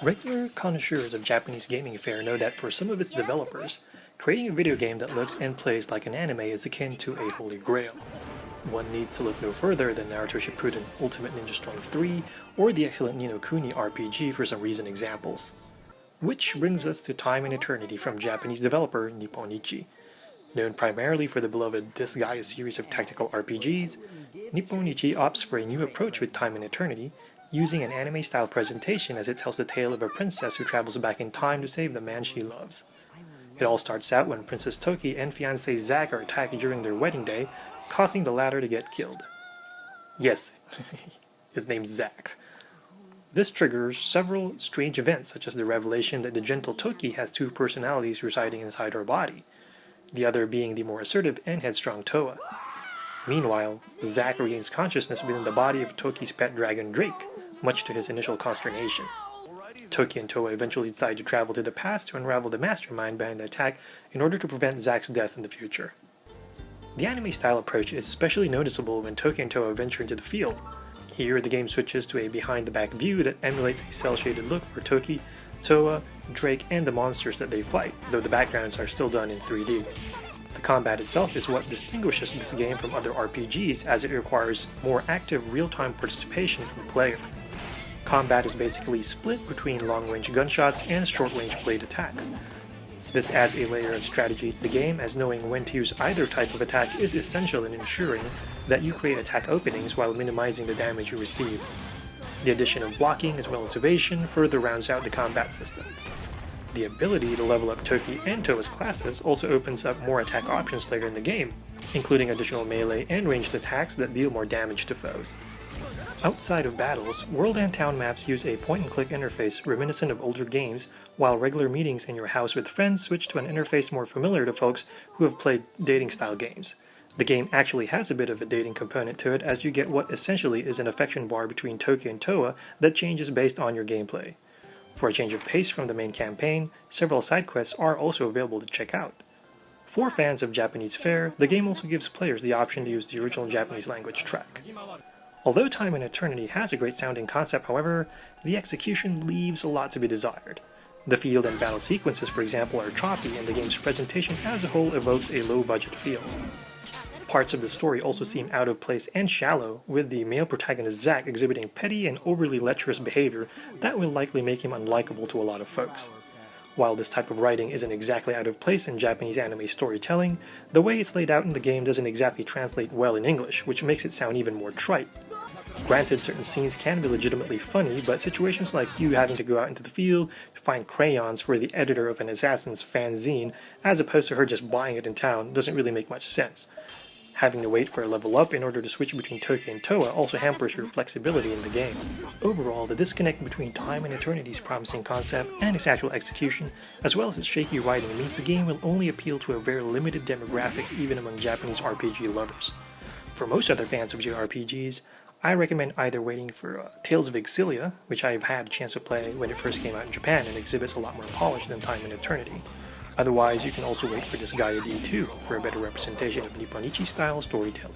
Regular connoisseurs of Japanese gaming fare know that for some of its developers, creating a video game that looks and plays like an anime is akin to a holy grail. One needs to look no further than Naruto Shippuden Ultimate Ninja Storm 3 or the excellent Ni no Kuni RPG for some recent examples. Which brings us to Time and Eternity from Japanese developer Nipponichi. Known primarily for the beloved Disgaea series of tactical RPGs, Nipponichi opts for a new approach with Time and Eternity, using an anime-style presentation as it tells the tale of a princess who travels back in time to save the man she loves. It all starts out when Princess Toki and fiancé Zack are attacked during their wedding day, causing the latter to get killed. Yes, his name's Zack. This triggers several strange events, such as the revelation that the gentle Toki has two personalities residing inside her body, the other being the more assertive and headstrong Toa. Meanwhile, Zack regains consciousness within the body of Toki's pet dragon Drake, much to his initial consternation. Toki and Toa eventually decide to travel to the past to unravel the mastermind behind the attack in order to prevent Zack's death in the future. The anime-style approach is especially noticeable when Toki and Toa venture into the field. Here, the game switches to a behind-the-back view that emulates a cel-shaded look for Toki, Toa, Drake, and the monsters that they fight, though the backgrounds are still done in 3D. The combat itself is what distinguishes this game from other RPGs, as it requires more active real-time participation from the player. Combat is basically split between long-range gunshots and short-range blade attacks. This adds a layer of strategy to the game, as knowing when to use either type of attack is essential in ensuring that you create attack openings while minimizing the damage you receive. The addition of blocking as well as evasion further rounds out the combat system. The ability to level up Toki and Toa's classes also opens up more attack options later in the game, including additional melee and ranged attacks that deal more damage to foes. Outside of battles, world and town maps use a point-and-click interface reminiscent of older games, while regular meetings in your house with friends switch to an interface more familiar to folks who have played dating-style games. The game actually has a bit of a dating component to it, as you get what essentially is an affection bar between Toki and Toa that changes based on your gameplay. For a change of pace from the main campaign, several side quests are also available to check out. For fans of Japanese fare, the game also gives players the option to use the original Japanese language track. Although Time and Eternity has a great sounding concept, however, the execution leaves a lot to be desired. The field and battle sequences, for example, are choppy, and the game's presentation as a whole evokes a low-budget feel. Parts of the story also seem out of place and shallow, with the male protagonist Zack exhibiting petty and overly lecherous behavior that will likely make him unlikable to a lot of folks. While this type of writing isn't exactly out of place in Japanese anime storytelling, the way it's laid out in the game doesn't exactly translate well in English, which makes it sound even more trite. Granted, certain scenes can be legitimately funny, but situations like you having to go out into the field to find crayons for the editor of an assassin's fanzine, as opposed to her just buying it in town, doesn't really make much sense. Having to wait for a level up in order to switch between Toki and Toa also hampers your flexibility in the game. Overall, the disconnect between Time and Eternity's promising concept and its actual execution, as well as its shaky writing, means the game will only appeal to a very limited demographic even among Japanese RPG lovers. For most other fans of JRPGs, I recommend either waiting for Tales of Exilia, which I've had a chance to play when it first came out in Japan and exhibits a lot more polish than Time and Eternity. Otherwise, you can also wait for Disgaea D2 for a better representation of Nipponichi-style storytelling.